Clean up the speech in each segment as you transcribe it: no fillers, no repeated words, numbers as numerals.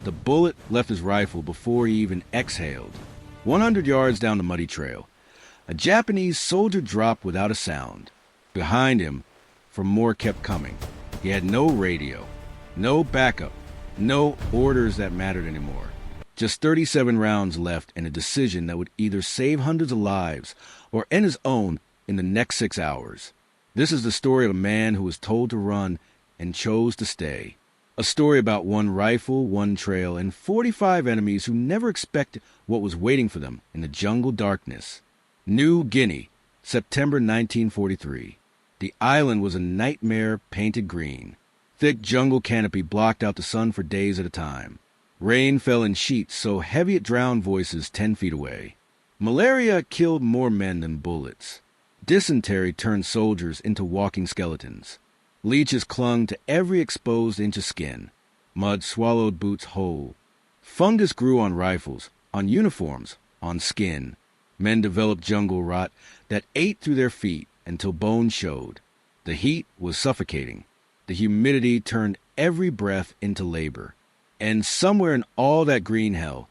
The bullet left his rifle before he even exhaled. 100 yards down the muddy trail, a Japanese soldier dropped without a sound. Behind him, for more kept coming. He had no radio, no backup, no orders that mattered anymore. Just 37 rounds left and a decision that would either save hundreds of lives or end his own in the next 6 hours. This is the story of a man who was told to run and chose to stay. A story about one rifle, one trail, and 45 enemies who never expected what was waiting for them in the jungle darkness. New Guinea, September 1943. The island was a nightmare painted green. Thick jungle canopy blocked out the sun for days at a time. Rain fell in sheets so heavy it drowned voices 10 feet away. Malaria killed more men than bullets. Dysentery turned soldiers into walking skeletons. Leeches clung to every exposed inch of skin. Mud swallowed boots whole. Fungus grew on rifles, on uniforms, on skin. Men developed jungle rot that ate through their feet until bones showed. The heat was suffocating. The humidity turned every breath into labor. And somewhere in all that green hell,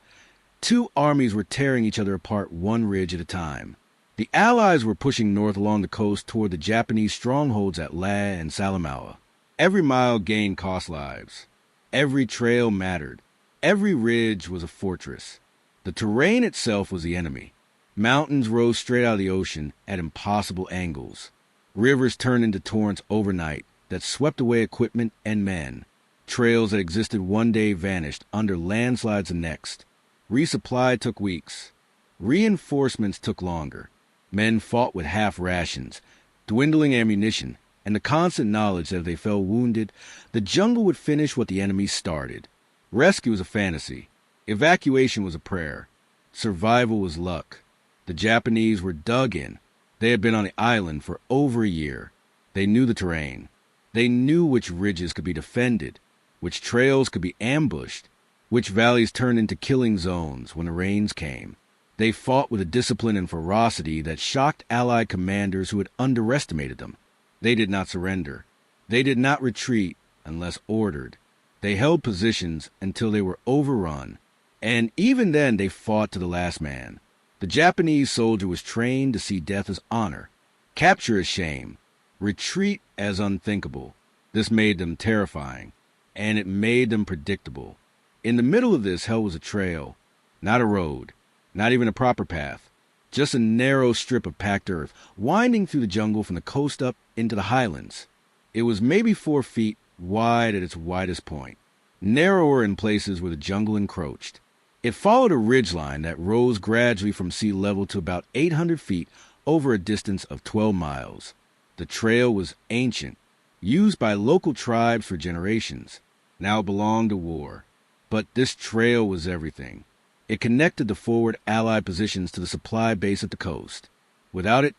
2 armies were tearing each other apart one ridge at a time. The Allies were pushing north along the coast toward the Japanese strongholds at La and Salamaua. Every mile gained cost lives. Every trail mattered. Every ridge was a fortress. The terrain itself was the enemy. Mountains rose straight out of the ocean at impossible angles. Rivers turned into torrents overnight that swept away equipment and men. Trails that existed one day vanished under landslides the next. Resupply took weeks. Reinforcements took longer. Men fought with half rations, dwindling ammunition, and the constant knowledge that if they fell wounded, the jungle would finish what the enemy started. Rescue was a fantasy. Evacuation was a prayer. Survival was luck. The Japanese were dug in. They had been on the island for over a year. They knew the terrain. They knew which ridges could be defended, which trails could be ambushed, which valleys turned into killing zones when the rains came. They fought with a discipline and ferocity that shocked Allied commanders who had underestimated them. They did not surrender. They did not retreat unless ordered. They held positions until they were overrun, and even then they fought to the last man. The Japanese soldier was trained to see death as honor, capture as shame, retreat as unthinkable. This made them terrifying, and it made them predictable. In the middle of this, hell was a trail, not a road, not even a proper path, just a narrow strip of packed earth, winding through the jungle from the coast up into the highlands. It was maybe 4 feet wide at its widest point, narrower in places where the jungle encroached. It followed a ridgeline that rose gradually from sea level to about 800 feet over a distance of 12 miles. The trail was ancient, used by local tribes for generations. Now it belonged to war. But this trail was everything. It connected the forward Allied positions to the supply base at the coast. Without it,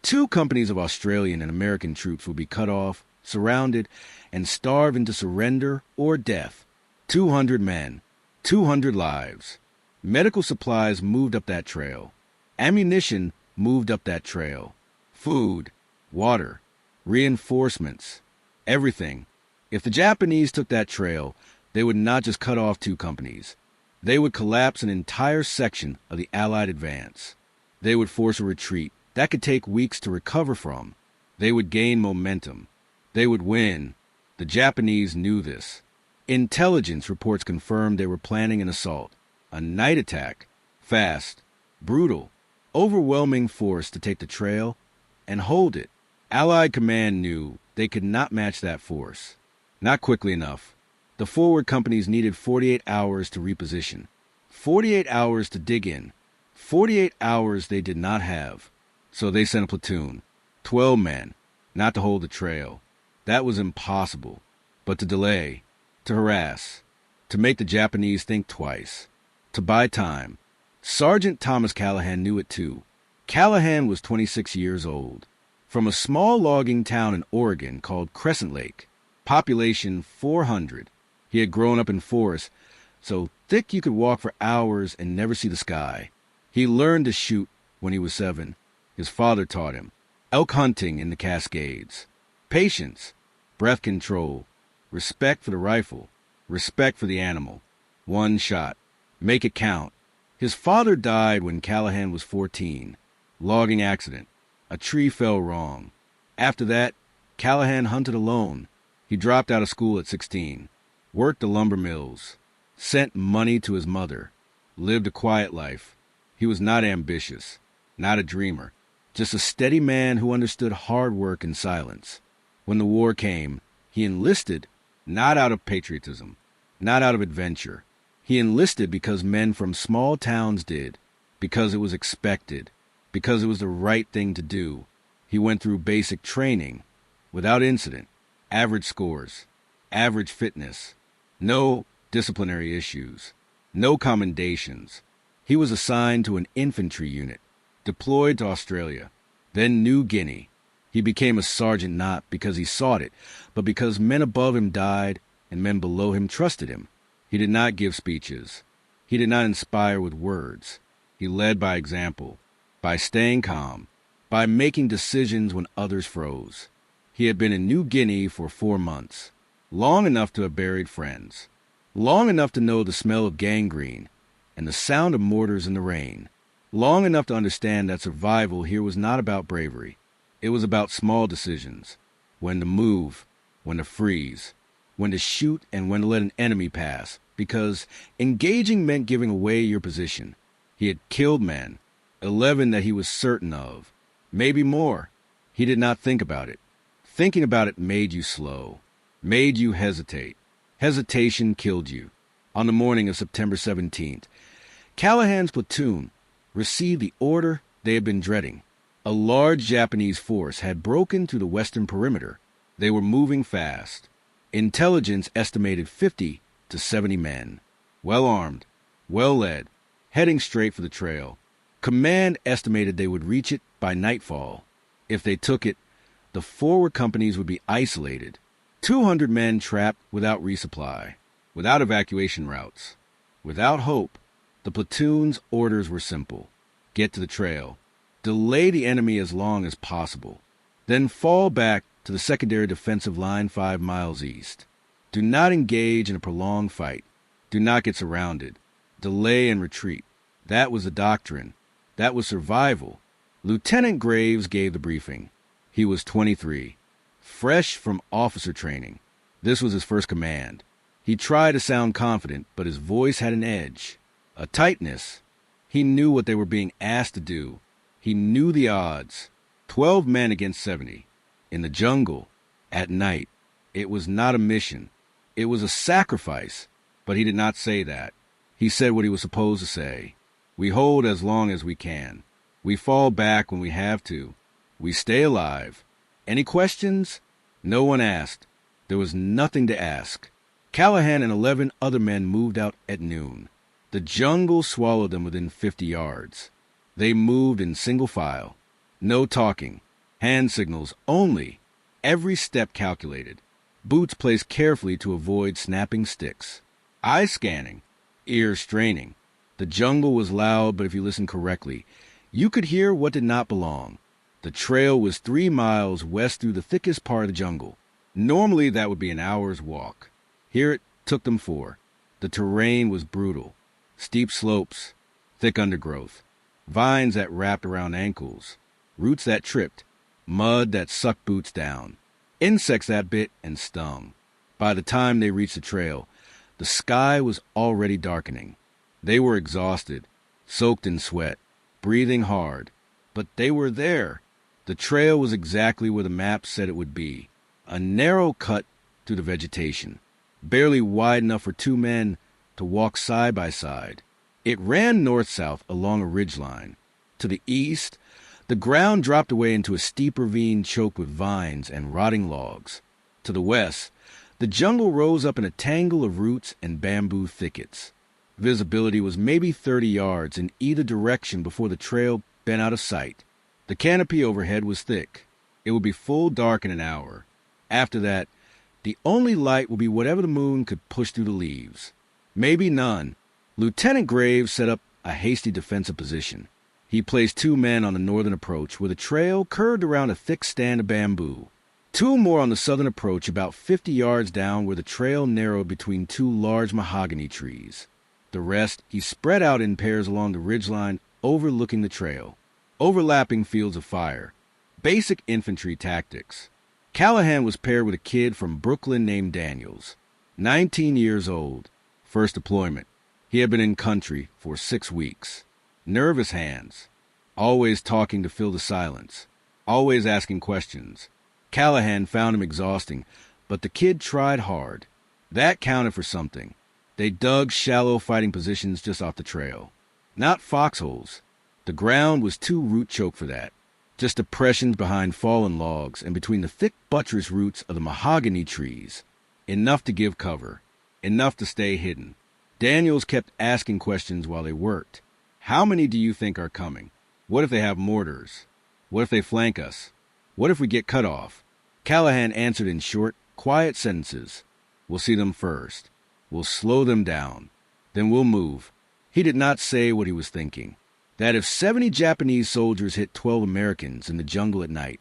2 companies of Australian and American troops would be cut off, surrounded, and starved into surrender or death. 200 men, 200 lives. Medical supplies moved up that trail. Ammunition moved up that trail. Food, water, reinforcements, everything. If the Japanese took that trail, they would not just cut off 2 companies. They would collapse an entire section of the Allied advance. They would force a retreat that could take weeks to recover from. They would gain momentum. They would win. The Japanese knew this. Intelligence reports confirmed they were planning an assault, a night attack, fast, brutal, overwhelming force to take the trail and hold it. Allied command knew they could not match that force. Not quickly enough. The forward companies needed 48 hours to reposition, 48 hours to dig in, 48 hours they did not have. So they sent a platoon, 12 men, not to hold the trail. That was impossible. But to delay, to harass, to make the Japanese think twice, to buy time. Sergeant Thomas Callahan knew it too. Callahan was 26 years old. From a small logging town in Oregon called Crescent Lake, population 400. He had grown up in forests, so thick you could walk for hours and never see the sky. He learned to shoot when he was 7. His father taught him. Elk hunting in the Cascades. Patience, breath control, respect for the rifle, respect for the animal. One shot. Make it count. His father died when Callahan was 14. Logging accident. A tree fell wrong. After that, Callahan hunted alone. He dropped out of school at 16. Worked the lumber mills. Sent money to his mother. Lived a quiet life. He was not ambitious. Not a dreamer. Just a steady man who understood hard work and silence. When the war came, he enlisted not out of patriotism, not out of adventure. He enlisted because men from small towns did, because it was expected, because it was the right thing to do. He went through basic training, without incident, average scores, average fitness, no disciplinary issues, no commendations. He was assigned to an infantry unit, deployed to Australia, then New Guinea. He became a sergeant not because he sought it, but because men above him died and men below him trusted him. He did not give speeches. He did not inspire with words. He led by example, by staying calm, by making decisions when others froze. He had been in New Guinea for 4 months, long enough to have buried friends, long enough to know the smell of gangrene and the sound of mortars in the rain, long enough to understand that survival here was not about bravery. It was about small decisions, when to move, when to freeze, when to shoot and when to let an enemy pass, because engaging meant giving away your position. He had killed men, 11 that he was certain of, maybe more. He did not think about it. Thinking about it made you slow, made you hesitate. Hesitation killed you. On the morning of September 17th, Callahan's platoon received the order they had been dreading. A large Japanese force had broken through the western perimeter. They were moving fast. Intelligence estimated 50 to 70 men. Well armed, well led, heading straight for the trail. Command estimated they would reach it by nightfall. If they took it, the forward companies would be isolated. 200 men trapped without resupply, without evacuation routes, without hope. The platoon's orders were simple. Get to the trail. Delay the enemy as long as possible. Then fall back to the secondary defensive line 5 miles east. Do not engage in a prolonged fight. Do not get surrounded. Delay and retreat. That was the doctrine. That was survival. Lieutenant Graves gave the briefing. He was 23, fresh from officer training. This was his first command. He tried to sound confident, but his voice had an edge, a tightness. He knew what they were being asked to do. He knew the odds. 12 men against 70. In the jungle, at night. It was not a mission. It was a sacrifice. But he did not say that. He said what he was supposed to say. We hold as long as we can. We fall back when we have to. We stay alive. Any questions? No one asked. There was nothing to ask. Callahan and 11 other men moved out at noon. The jungle swallowed them within 50 yards. They moved in single file. No talking. Hand signals only. Every step calculated. Boots placed carefully to avoid snapping sticks. Eye scanning. Ears straining. The jungle was loud, but if you listened correctly, you could hear what did not belong. The trail was 3 miles west through the thickest part of the jungle. Normally that would be an hour's walk. Here it took them 4. The terrain was brutal. Steep slopes, thick undergrowth, vines that wrapped around ankles, roots that tripped, mud that sucked boots down, insects that bit and stung. By the time they reached the trail, the sky was already darkening. They were exhausted, soaked in sweat, breathing hard. But they were there. The trail was exactly where the map said it would be. A narrow cut through the vegetation, barely wide enough for 2 men to walk side by side. It ran north-south along a ridgeline. To the east, the ground dropped away into a steep ravine choked with vines and rotting logs. To the west, the jungle rose up in a tangle of roots and bamboo thickets. Visibility was maybe 30 yards in either direction before the trail bent out of sight. The canopy overhead was thick. It would be full dark in an hour. After that, the only light would be whatever the moon could push through the leaves. Maybe none. Lieutenant Graves set up a hasty defensive position. He placed 2 men on the northern approach where the trail curved around a thick stand of bamboo. 2 more on the southern approach about 50 yards down where the trail narrowed between 2 large mahogany trees. The rest, he spread out in pairs along the ridgeline overlooking the trail. Overlapping fields of fire. Basic infantry tactics. Callahan was paired with a kid from Brooklyn named Daniels. 19 years old. First deployment. He had been in country for 6 weeks. Nervous hands. Always talking to fill the silence. Always asking questions. Callahan found him exhausting, but the kid tried hard. That counted for something. They dug shallow fighting positions just off the trail. Not foxholes. The ground was too root-choked for that. Just depressions behind fallen logs and between the thick buttress roots of the mahogany trees. Enough to give cover. Enough to stay hidden. Daniels kept asking questions while they worked. How many do you think are coming? What if they have mortars? What if they flank us? What if we get cut off? Callahan answered in short, quiet sentences. We'll see them first. We'll slow them down. Then we'll move. He did not say what he was thinking. That if 70 Japanese soldiers hit 12 Americans in the jungle at night,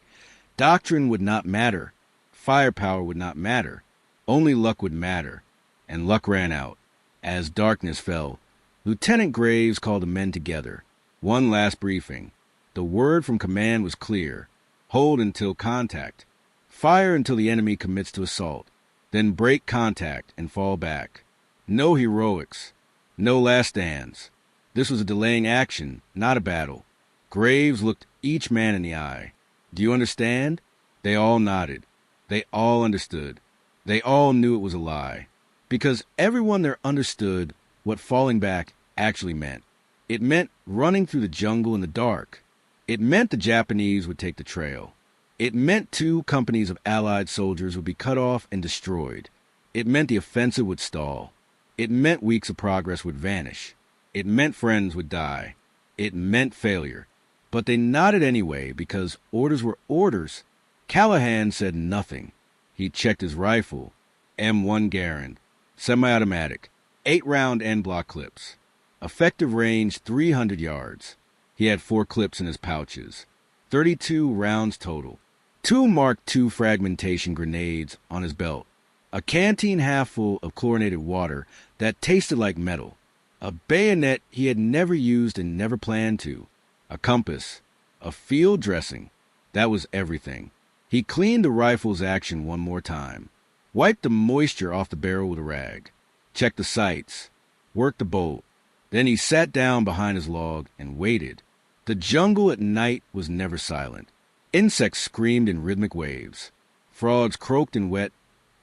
doctrine would not matter. Firepower would not matter. Only luck would matter. And luck ran out. As darkness fell, Lieutenant Graves called the men together. One last briefing. The word from command was clear. Hold until contact. Fire until the enemy commits to assault. Then break contact and fall back. No heroics. No last stands. This was a delaying action, not a battle. Graves looked each man in the eye. Do you understand? They all nodded. They all understood. They all knew it was a lie. Because everyone there understood what falling back actually meant. It meant running through the jungle in the dark. It meant the Japanese would take the trail. It meant 2 companies of Allied soldiers would be cut off and destroyed. It meant the offensive would stall. It meant weeks of progress would vanish. It meant friends would die. It meant failure. But they nodded anyway because orders were orders. Callahan said nothing. He checked his rifle. M1 Garand. Semi-automatic. 8-round end-block clips. Effective range 300 yards. He had 4 clips in his pouches. 32 rounds total. 2 Mark II fragmentation grenades on his belt. A canteen half full of chlorinated water that tasted like metal. A bayonet he had never used and never planned to. A compass. A field dressing. That was everything. He cleaned the rifle's action one more time. Wiped the moisture off the barrel with a rag. Checked the sights. Worked the bolt. Then he sat down behind his log and waited. The jungle at night was never silent. Insects screamed in rhythmic waves. Frogs croaked in wet,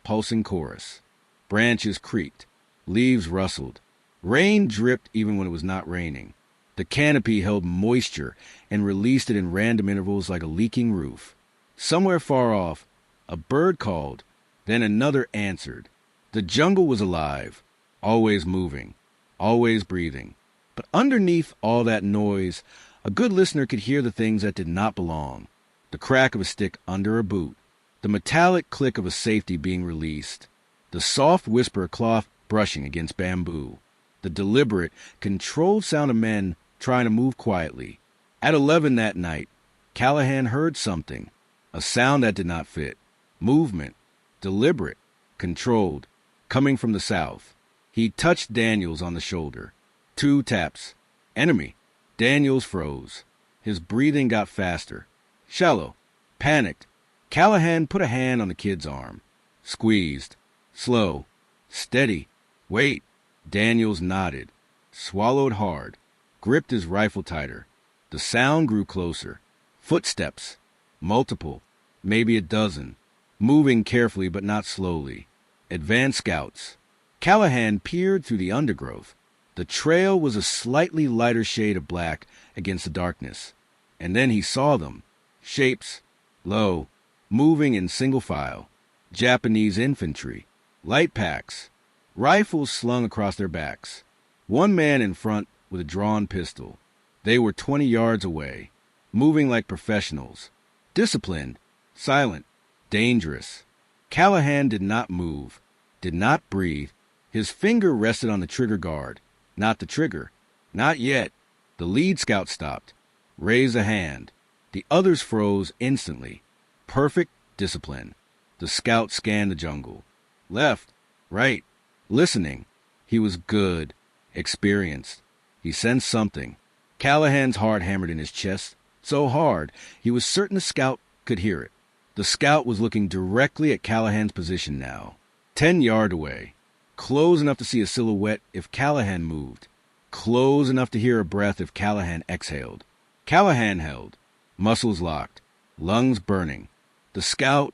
pulsing chorus. Branches creaked. Leaves rustled. Rain dripped even when it was not raining. The canopy held moisture and released it in random intervals like a leaking roof. Somewhere far off, a bird called, then another answered. The jungle was alive, always moving, always breathing. But underneath all that noise, a good listener could hear the things that did not belong. The crack of a stick under a boot, the metallic click of a safety being released, the soft whisper of cloth brushing against bamboo, the deliberate, controlled sound of men trying to move quietly. At 11 that night, Callahan heard something, a sound that did not fit. Movement, deliberate, controlled, coming from the south. He touched Daniels on the shoulder. 2 taps. Enemy. Daniels froze. His breathing got faster. Shallow. Panicked. Callahan put a hand on the kid's arm. Squeezed. Slow. Steady. Wait. Daniels nodded. Swallowed hard. Gripped his rifle tighter. The sound grew closer. Footsteps. Multiple. Maybe a dozen. Moving carefully but not slowly. Advanced scouts. Callahan peered through the undergrowth. The trail was a slightly lighter shade of black against the darkness. And then he saw them. Shapes. Low. Moving in single file. Japanese infantry. Light packs. Rifles slung across their backs. One man in front with a drawn pistol. They were 20 yards away. Moving like professionals. Disciplined. Silent. Dangerous. Callahan did not move. Did not breathe. His finger rested on the trigger guard. Not the trigger. Not yet. The lead scout stopped. Raised a hand. The others froze instantly. Perfect discipline. The scout scanned the jungle. Left. Right. Listening. He was good. experienced. He sensed something. Callahan's heart hammered in his chest, so hard he was certain the scout could hear it. The scout was looking directly at Callahan's position now, 10 yards away, close enough to see a silhouette if Callahan moved, close enough to hear a breath if Callahan exhaled. Callahan held, muscles locked, lungs burning. The scout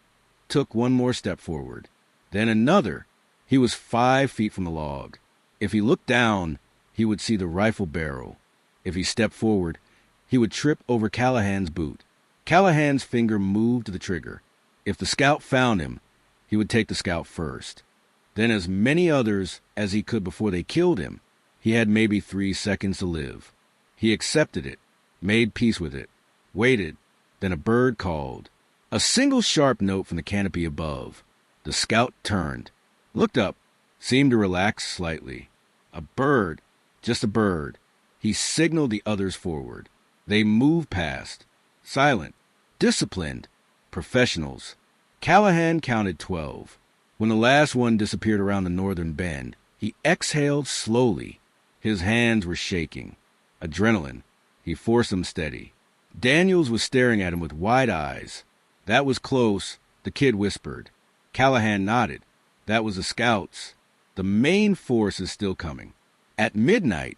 took one more step forward, then another. He was 5 feet from the log. If he looked down, he would see the rifle barrel. If he stepped forward, he would trip over Callahan's boot. Callahan's finger moved to the trigger. If the scout found him, he would take the scout first. Then as many others as he could before they killed him. He had maybe 3 seconds to live. He accepted it, made peace with it, waited. Then a bird called. A single sharp note from the canopy above. The scout turned, looked up, seemed to relax slightly. A bird, just a bird. He signaled the others forward. They moved past. Silent, disciplined, professionals. Callahan counted 12. When the last one disappeared around the northern bend, he exhaled slowly. His hands were shaking. Adrenaline. He forced them steady. Daniels was staring at him with wide eyes. That was close, the kid whispered. Callahan nodded. That was the scouts. The main force is still coming. At midnight,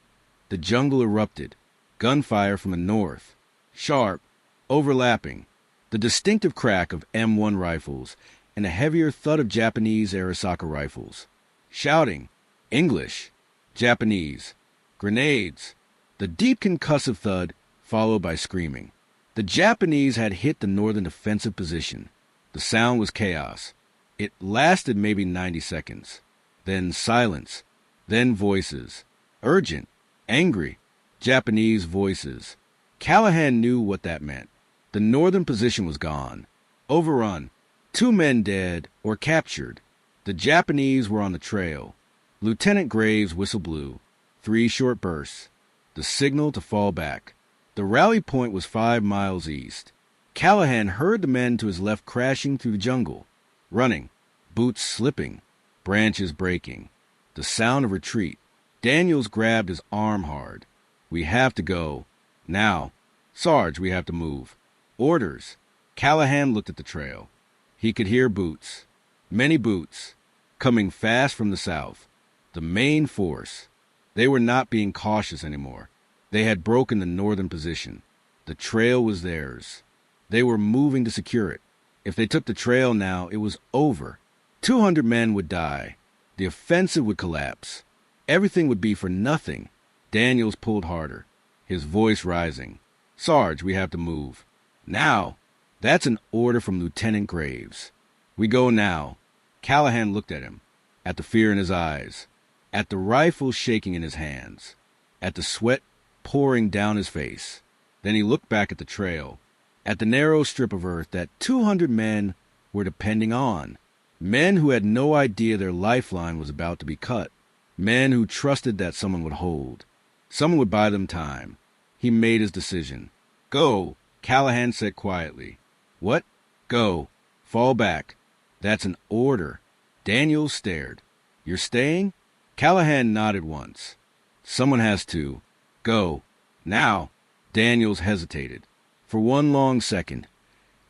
the jungle erupted. Gunfire from the north. Sharp, overlapping. The distinctive crack of M1 rifles and a heavier thud of Japanese Arisaka rifles. Shouting. English. Japanese. Grenades. The deep concussive thud followed by screaming. The Japanese had hit the northern defensive position. The sound was chaos. It lasted maybe 90 seconds. Then silence. Then voices. Urgent. Angry. Japanese voices. Callahan knew what that meant. The northern position was gone. Overrun. 2 men dead or captured. The Japanese were on the trail. Lieutenant Graves' whistle blew. 3 short bursts. The signal to fall back. The rally point was 5 miles east. Callahan heard the men to his left crashing through the jungle. Running. Boots slipping. Branches breaking. The sound of retreat. Daniels grabbed his arm hard. We have to go. Now. Sarge, we have to move. Orders. Callahan looked at the trail. He could hear boots. Many boots. Coming fast from the south. The main force. They were not being cautious anymore. They had broken the northern position. The trail was theirs. They were moving to secure it. If they took the trail now, it was over. 200 men would die. The offensive would collapse. Everything would be for nothing. Daniels pulled harder, his voice rising. Sarge, we have to move. Now. That's an order from Lieutenant Graves. We go now. Callahan looked at him, at the fear in his eyes, at the rifle shaking in his hands, at the sweat pouring down his face. Then he looked back at the trail, at the narrow strip of earth that 200 men were depending on. Men who had no idea their lifeline was about to be cut. Men who trusted that someone would hold. Someone would buy them time. He made his decision. Go, Callahan said quietly. What? Go. Fall back. That's an order. Daniels stared. You're staying? Callahan nodded once. Someone has to. Go. Now. Daniels hesitated. For one long second,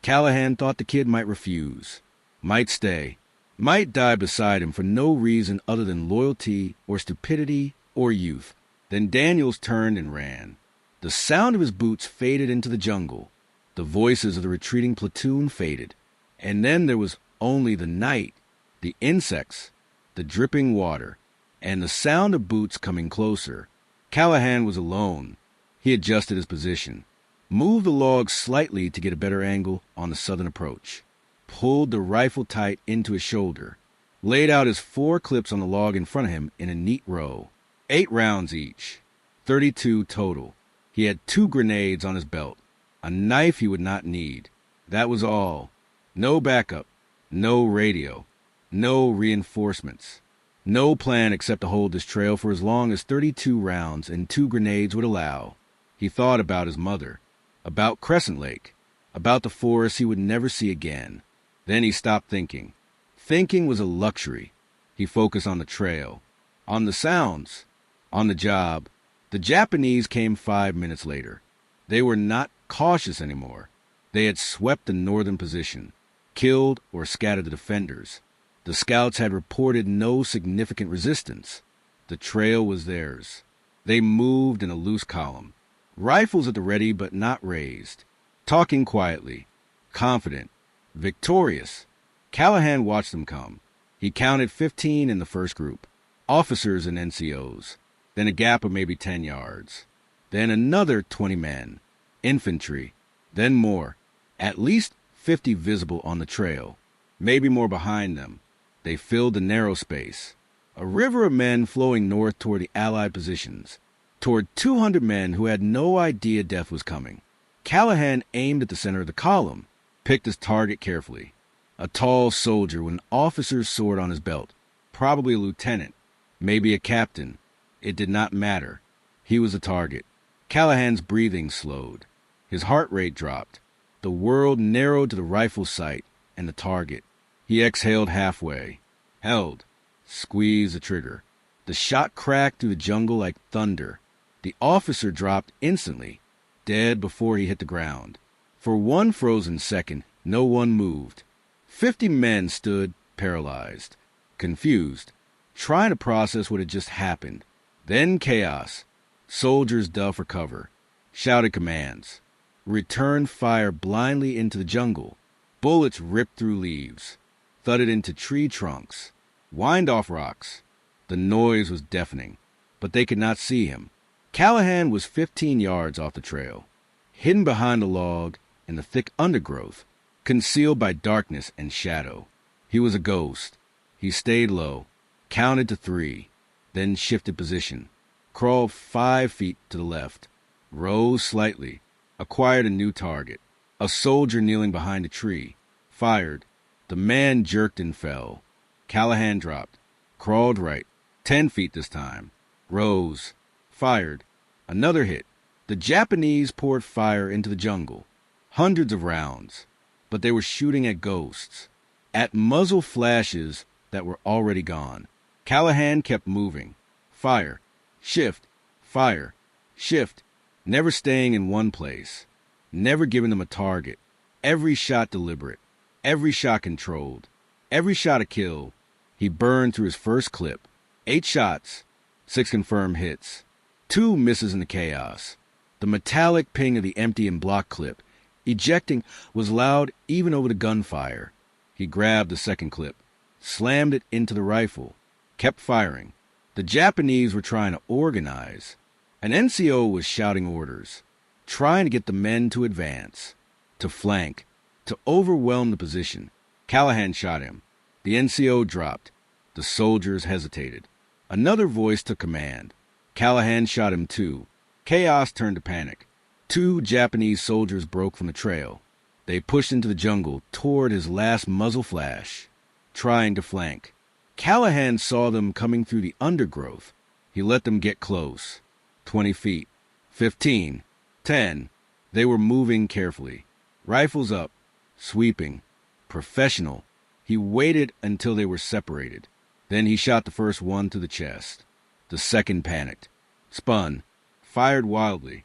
Callahan thought the kid might refuse. Might stay. Might die beside him for no reason other than loyalty or stupidity or youth. Then Daniels turned and ran. The sound of his boots faded into the jungle. The voices of the retreating platoon faded. And then there was only the night, the insects, the dripping water, and the sound of boots coming closer. Callahan was alone. He adjusted his position, moved the log slightly to get a better angle on the southern approach, pulled the rifle tight into his shoulder, laid out his 4 clips on the log in front of him in a neat row. 8 rounds each. 32 total. He had 2 grenades on his belt. A knife he would not need. That was all. No backup. No radio. No reinforcements. No plan except to hold this trail for as long as 32 rounds and 2 grenades would allow. He thought about his mother. About Crescent Lake. About the forest he would never see again. Then he stopped thinking. Thinking was a luxury. He focused on the trail. On the sounds. On the job, the Japanese came 5 minutes later. They were not cautious anymore. They had swept the northern position, killed or scattered the defenders. The scouts had reported no significant resistance. The trail was theirs. They moved in a loose column, rifles at the ready but not raised, talking quietly, confident, victorious. Callahan watched them come. He counted 15 in the first group, officers and NCOs, then a gap of maybe 10 yards, then another 20 men, infantry, then more, at least 50 visible on the trail, maybe more behind them. They filled the narrow space. A river of men flowing north toward the Allied positions, toward 200 men who had no idea death was coming. Callahan aimed at the center of the column, picked his target carefully. A tall soldier with an officer's sword on his belt, probably a lieutenant, maybe a captain. It did not matter. He was the target. Callahan's breathing slowed. His heart rate dropped. The world narrowed to the rifle's sight and the target. He exhaled halfway, held, squeezed the trigger. The shot cracked through the jungle like thunder. The officer dropped instantly, dead before he hit the ground. For one frozen second, no one moved. 50 men stood paralyzed, confused, trying to process what had just happened. Then chaos. Soldiers dug for cover, shouted commands, returned fire blindly into the jungle. Bullets ripped through leaves, thudded into tree trunks, whined off rocks. The noise was deafening, but they could not see him. Callahan was 15 yards off the trail, hidden behind a log in the thick undergrowth, concealed by darkness and shadow. He was a ghost. He stayed low, counted to 3, then shifted position, crawled 5 feet to the left, rose slightly, acquired a new target, a soldier kneeling behind a tree, fired. The man jerked and fell. Callahan dropped, crawled right, 10 feet this time, rose, fired. Another hit. The Japanese poured fire into the jungle, hundreds of rounds, but they were shooting at ghosts, at muzzle flashes that were already gone. Callahan kept moving. Fire, shift, fire, shift, never staying in one place, never giving them a target. Every shot deliberate, every shot controlled, every shot a kill. He burned through his first clip. 8 shots, 6 confirmed hits, 2 misses in the chaos. The metallic ping of the empty and block clip, ejecting, was loud even over the gunfire. He grabbed the second clip, slammed it into the rifle, kept firing. The Japanese were trying to organize. An NCO was shouting orders, trying to get the men to advance, to flank, to overwhelm the position. Callahan shot him. The NCO dropped. The soldiers hesitated. Another voice took command. Callahan shot him too. Chaos turned to panic. 2 Japanese soldiers broke from the trail. They pushed into the jungle toward his last muzzle flash, trying to flank. Callahan saw them coming through the undergrowth. He let them get close. 20 feet, 15, 10. They were moving carefully, rifles up, sweeping, professional. He waited until they were separated. Then he shot the first one through the chest. The second panicked, spun, fired wildly.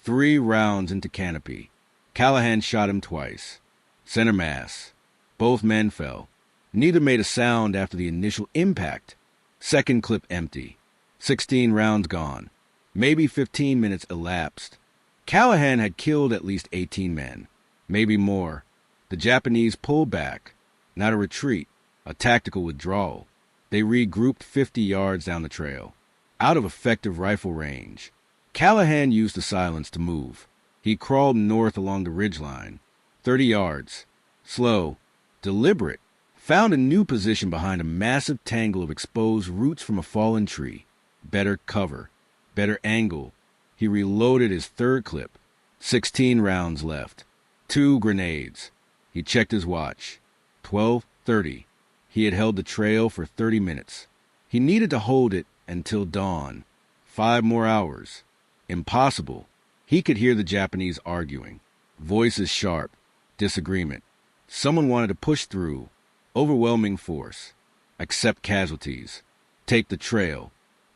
3 rounds into canopy. Callahan shot him twice. Center mass. Both men fell. Neither made a sound after the initial impact. Second clip empty. 16 rounds gone. Maybe 15 minutes elapsed. Callahan had killed at least 18 men. Maybe more. The Japanese pulled back. Not a retreat. A tactical withdrawal. They regrouped 50 yards down the trail, out of effective rifle range. Callahan used the silence to move. He crawled north along the ridgeline, 30 yards, slow, deliberate, found a new position behind a massive tangle of exposed roots from a fallen tree. Better cover, better angle. He reloaded his third clip. 16 rounds left. 2 grenades. He checked his watch. 12:30. He had held the trail for 30 minutes. He needed to hold it until dawn. 5 more hours. Impossible. He could hear the Japanese arguing. Voices sharp. Disagreement. Someone wanted to push through. Overwhelming force. Accept casualties. Take the trail.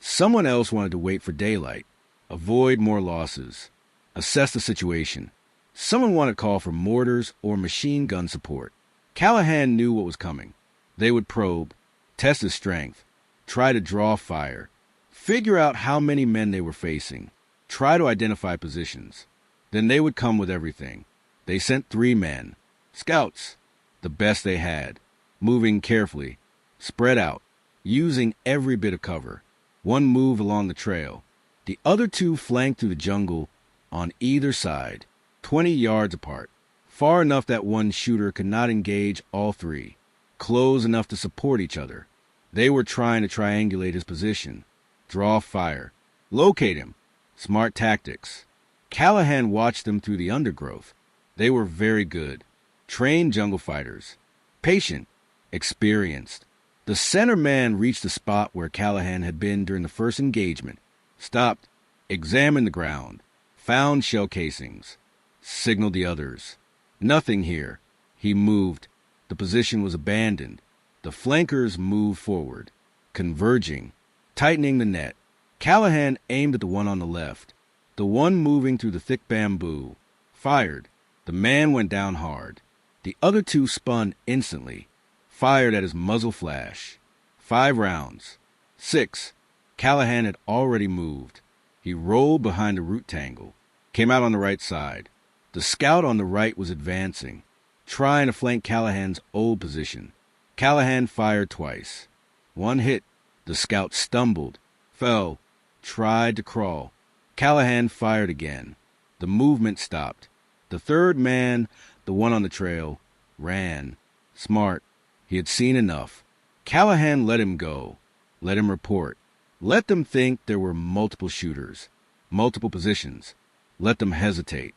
Someone else wanted to wait for daylight, avoid more losses, assess the situation. Someone wanted to call for mortars or machine gun support. Callahan knew what was coming. They would probe, test his strength, try to draw fire, figure out how many men they were facing, try to identify positions. Then they would come with everything. They sent 3 men, scouts, the best they had, moving carefully, spread out, using every bit of cover. One move along the trail. The other 2 flanked through the jungle on either side, 20 yards apart, far enough that one shooter could not engage all 3, close enough to support each other. They were trying to triangulate his position, draw fire, locate him. Smart tactics. Callahan watched them through the undergrowth. They were very good, trained jungle fighters, patient, experienced. The center man reached the spot where Callahan had been during the first engagement, stopped, examined the ground, found shell casings, signaled the others. Nothing here. He moved. The position was abandoned. The flankers moved forward, converging, tightening the net. Callahan aimed at the one on the left, the one moving through the thick bamboo, fired. The man went down hard. The other 2 spun instantly, fired at his muzzle flash. 5 rounds. 6. Callahan had already moved. He rolled behind a root tangle, came out on the right side. The scout on the right was advancing, trying to flank Callahan's old position. Callahan fired twice. 1 hit. The scout stumbled, fell, tried to crawl. Callahan fired again. The movement stopped. The 3rd man, the one on the trail, ran. Smart. He had seen enough. Callahan let him go, let him report. Let them think there were multiple shooters, multiple positions. Let them hesitate.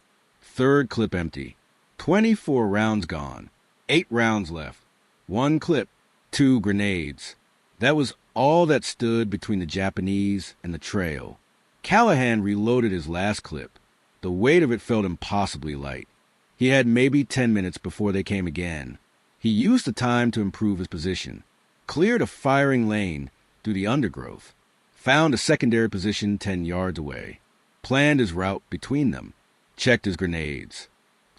3rd clip empty. 24 rounds gone. 8 rounds left. 1 clip. 2 grenades. That was all that stood between the Japanese and the trail. Callahan reloaded his last clip. The weight of it felt impossibly light. He had maybe 10 minutes before they came again. He used the time to improve his position, cleared a firing lane through the undergrowth, found a secondary position 10 yards away, planned his route between them, checked his grenades,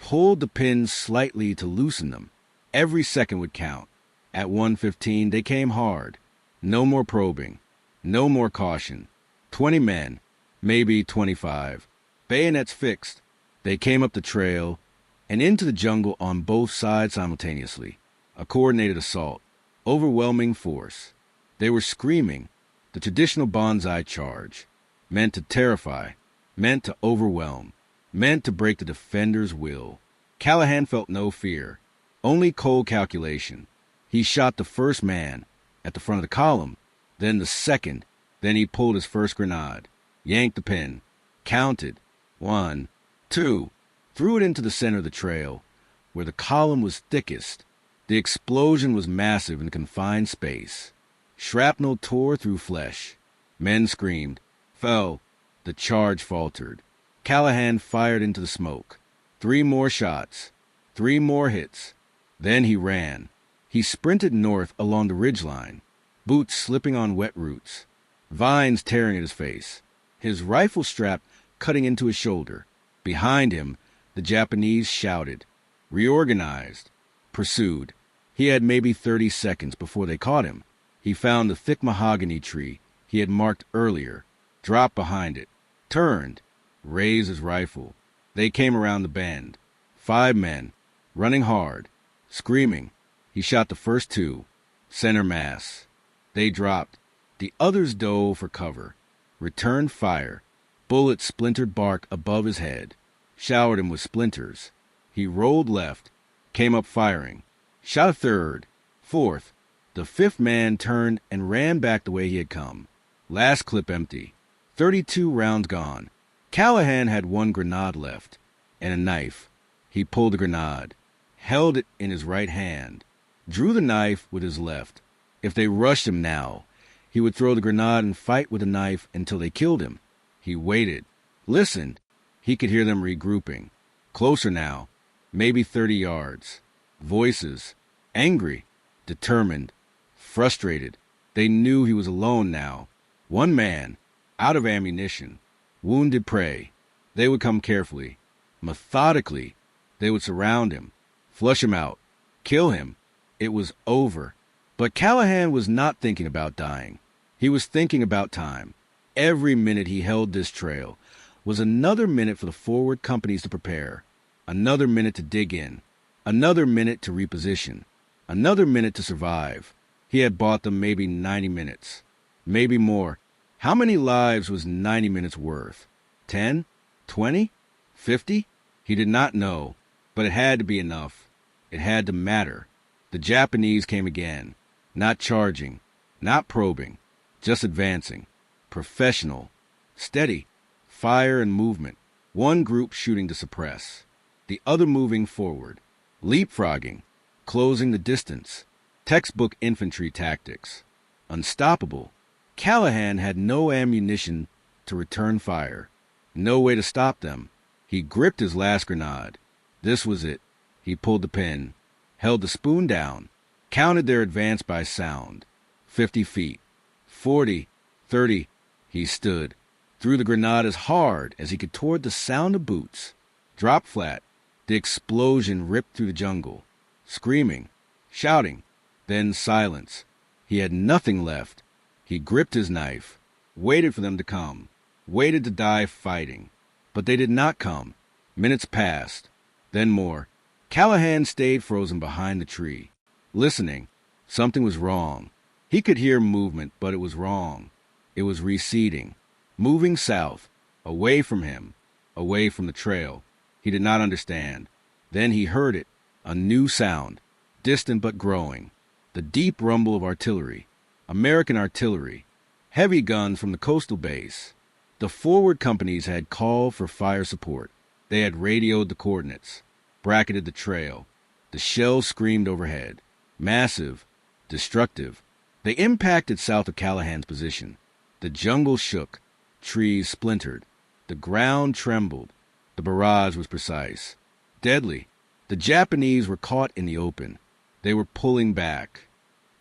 pulled the pins slightly to loosen them. Every second would count. At 1:15, they came hard. No more probing. No more caution. 20 men, maybe 25. Bayonets fixed. They came up the trail and into the jungle on both sides simultaneously. A coordinated assault. Overwhelming force. They were screaming. The traditional banzai charge. Meant to terrify. Meant to overwhelm. Meant to break the defender's will. Callahan felt no fear. Only cold calculation. He shot the first man at the front of the column, then the second. Then he pulled his first grenade, yanked the pin, counted. 1, 2, threw it into the center of the trail, where the column was thickest. The explosion was massive in confined space. Shrapnel tore through flesh. Men screamed, fell. The charge faltered. Callahan fired into the smoke. 3 more shots. 3 more hits. Then he ran. He sprinted north along the ridgeline, boots slipping on wet roots, vines tearing at his face, his rifle strap cutting into his shoulder. Behind him, the Japanese shouted, reorganized, pursued. He had maybe 30 seconds before they caught him. He found the thick mahogany tree he had marked earlier, dropped behind it, turned, raised his rifle. They came around the bend. 5 men, running hard, screaming. He shot the first 2, center mass. They dropped. The others dove for cover, returned fire. Bullets splintered bark above his head, showered him with splinters. He rolled left, came up firing, shot a 3rd, 4th. The 5th man turned and ran back the way he had come. Last clip empty. 32 rounds gone. Callahan had 1 grenade left, and a knife. He pulled the grenade, held it in his right hand, drew the knife with his left. If they rushed him now, he would throw the grenade and fight with the knife until they killed him. He waited, listened. He could hear them regrouping. Closer now, maybe 30 yards. Voices, angry, determined, frustrated. They knew he was alone now. One man, out of ammunition, wounded prey. They would come carefully, methodically. They would surround him, flush him out, kill him. It was over. But Callahan was not thinking about dying. He was thinking about time. Every minute he held this trail was another minute for the forward companies to prepare, another minute to dig in, another minute to reposition, another minute to survive. He had bought them maybe 90 minutes, maybe more. How many lives was 90 minutes worth? 10? 20? 50? He did not know, but it had to be enough. It had to matter. The Japanese came again, not charging, not probing, just advancing. Professional, steady, fire and movement. One group shooting to suppress, the other moving forward, leapfrogging, closing the distance. Textbook infantry tactics. Unstoppable. Callahan had no ammunition to return fire, no way to stop them. He gripped his last grenade. This was it. He pulled the pin, held the spoon down, counted their advance by sound. 50 feet, 40, 30. He stood, threw the grenade as hard as he could toward the sound of boots. Dropped flat. The explosion ripped through the jungle. Screaming, shouting, then silence. He had nothing left. He gripped his knife, waited for them to come, waited to die fighting. But they did not come. Minutes passed, then more. Callahan stayed frozen behind the tree, listening. Something was wrong. He could hear movement, but it was wrong. It was receding, moving south, away from him, away from the trail. He did not understand. Then he heard it, a new sound, distant but growing. The deep rumble of artillery, American artillery, heavy guns from the coastal base. The forward companies had called for fire support. They had radioed the coordinates, bracketed the trail. The shells screamed overhead, massive, destructive. They impacted south of Callahan's position. The jungle shook, trees splintered, the ground trembled. The barrage was precise, deadly. The Japanese were caught in the open. They were pulling back,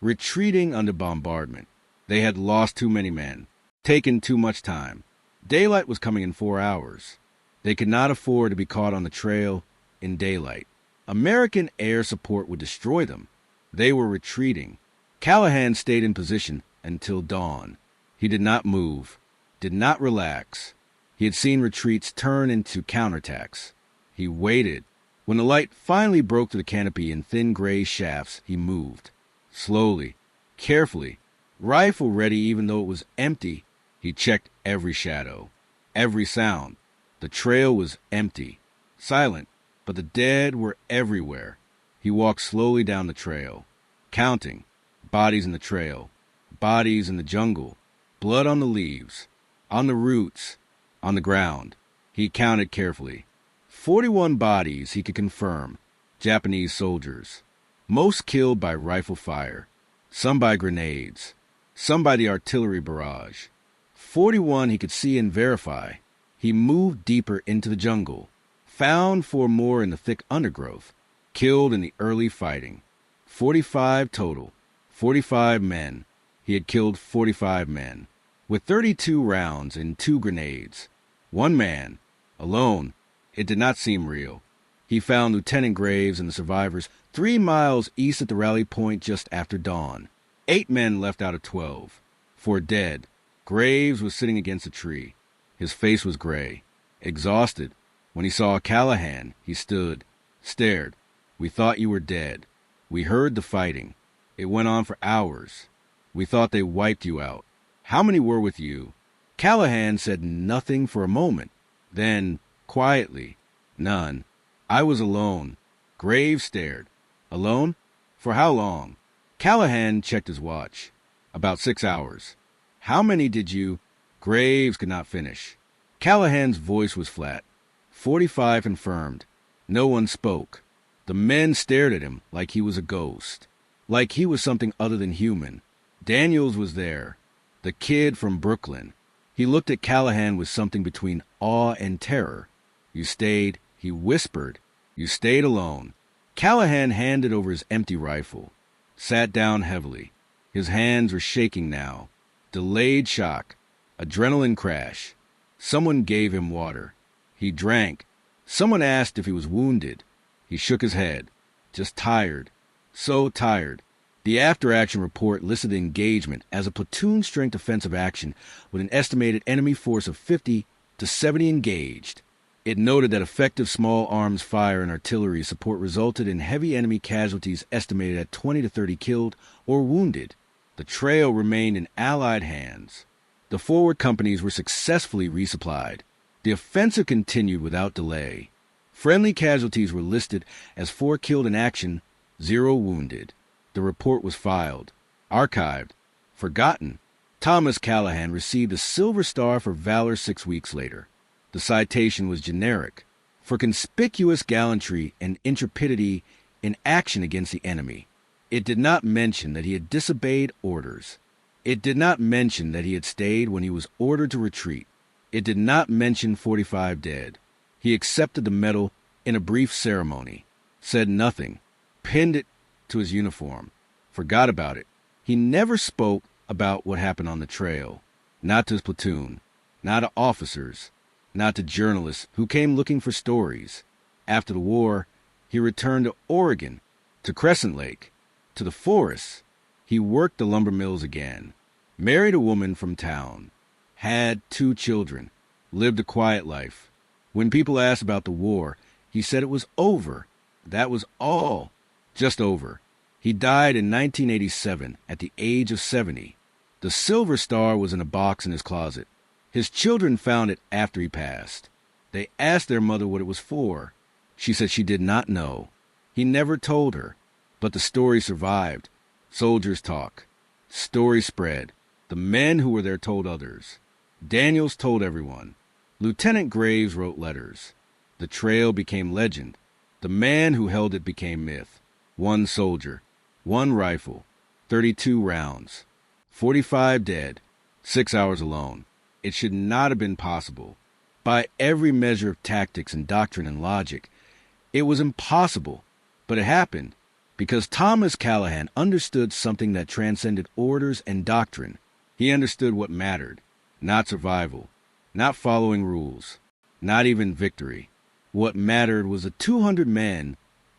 retreating under bombardment. They had lost too many men, taken too much time. Daylight was coming in 4 hours. They could not afford to be caught on the trail in daylight. American air support would destroy them. They were retreating. Callahan stayed in position until dawn. He did not move, did not relax. He had seen retreats turn into counterattacks. He waited. When the light finally broke through the canopy in thin gray shafts, he moved. Slowly, carefully, rifle ready even though it was empty. He checked every shadow, every sound. The trail was empty, silent, but the dead were everywhere. He walked slowly down the trail, counting. Bodies in the trail, bodies in the jungle, blood on the leaves, on the roots, on the ground. He counted carefully. 41 bodies he could confirm, Japanese soldiers, most killed by rifle fire, some by grenades, some by the artillery barrage. 41 he could see and verify. He moved deeper into the jungle, found 4 more in the thick undergrowth, killed in the early fighting. 45 total, 45 men. He had killed 45 men, with 32 rounds and 2 grenades. One man, alone. It did not seem real. He found Lieutenant Graves and the survivors 3 miles east at the rally point just after dawn. 8 men left out of 12. 4 dead. Graves was sitting against a tree. His face was gray, exhausted. When he saw Callahan, he stood, stared. "We thought you were dead. We heard the fighting. It went on for hours. We thought they wiped you out. How many were with you?" Callahan said nothing for a moment. Then, quietly, "None. I was alone." Graves stared. "Alone? For how long?" Callahan checked his watch. "About 6 hours." "How many did you—" Graves could not finish. Callahan's voice was flat. 45 confirmed. No one spoke. The men stared at him like he was a ghost, like he was something other than human. Daniels was there, the kid from Brooklyn. He looked at Callahan with something between awe and terror. "You stayed," he whispered. "You stayed alone." Callahan handed over his empty rifle, sat down heavily. His hands were shaking now. Delayed shock. Adrenaline crash. Someone gave him water. He drank. Someone asked if he was wounded. He shook his head. Just tired. So tired. The after-action report listed engagement as a platoon-strength offensive action with an estimated enemy force of 50 to 70 engaged. It noted that effective small arms fire and artillery support resulted in heavy enemy casualties estimated at 20 to 30 killed or wounded. The trail remained in Allied hands. The forward companies were successfully resupplied. The offensive continued without delay. Friendly casualties were listed as 4 killed in action, 0 wounded. The report was filed, archived, forgotten. Thomas Callahan received a Silver Star for valor 6 weeks later. The citation was generic, for conspicuous gallantry and intrepidity in action against the enemy. It did not mention that he had disobeyed orders. It did not mention that he had stayed when he was ordered to retreat. It did not mention 45 dead. He accepted the medal in a brief ceremony, said nothing, pinned it to his uniform, forgot about it. He never spoke about what happened on the trail, not to his platoon, not to officers, not to journalists who came looking for stories. After the war, he returned to Oregon, to Crescent Lake, to the forests. He worked the lumber mills again, married a woman from town, had 2 children, lived a quiet life. When people asked about the war, he said it was over. That was all. Just over. He died in 1987 at the age of 70. The Silver Star was in a box in his closet. His children found it after he passed. They asked their mother what it was for. She said she did not know. He never told her. But the story survived. Soldiers talk. Story spread. The men who were there told others. Daniels told everyone. Lieutenant Graves wrote letters. The trail became legend. The man who held it became myth. 1 soldier, 1 rifle, 32 rounds, 45 dead, 6 hours alone. It should not have been possible. By every measure of tactics and doctrine and logic, it was impossible. But it happened because Thomas Callahan understood something that transcended orders and doctrine. He understood what mattered, not survival, not following rules, not even victory. What mattered was the 200 men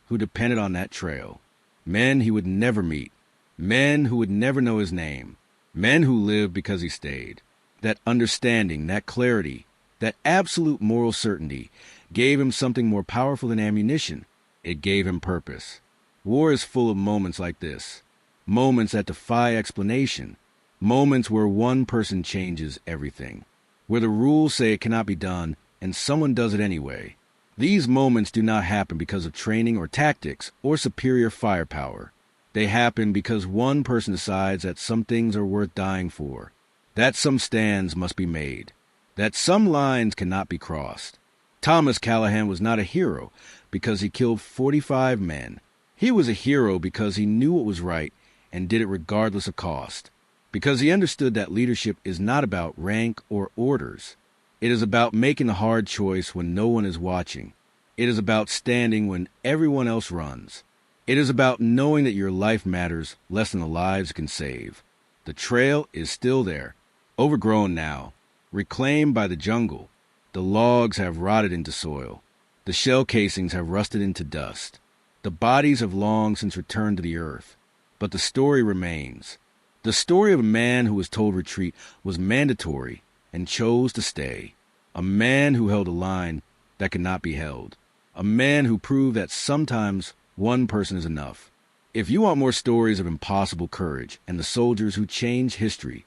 who depended on that trail. Men he would never meet. Men who would never know his name. Men who lived because he stayed. That understanding, that clarity, that absolute moral certainty gave him something more powerful than ammunition. It gave him purpose. War is full of moments like this. Moments that defy explanation. Moments where one person changes everything. Where the rules say it cannot be done and someone does it anyway. These moments do not happen because of training or tactics or superior firepower. They happen because one person decides that some things are worth dying for, that some stands must be made, that some lines cannot be crossed. Thomas Callahan was not a hero because he killed 45 men. He was a hero because he knew what was right and did it regardless of cost. Because he understood that leadership is not about rank or orders. It is about making the hard choice when no one is watching. It is about standing when everyone else runs. It is about knowing that your life matters less than the lives it can save. The trail is still there, overgrown now, reclaimed by the jungle. The logs have rotted into soil. The shell casings have rusted into dust. The bodies have long since returned to the earth. But the story remains. The story of a man who was told retreat was mandatory and chose to stay. A man who held a line that could not be held. A man who proved that sometimes one person is enough. If you want more stories of impossible courage and the soldiers who changed history,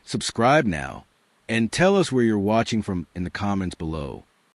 subscribe now and tell us where you're watching from in the comments below.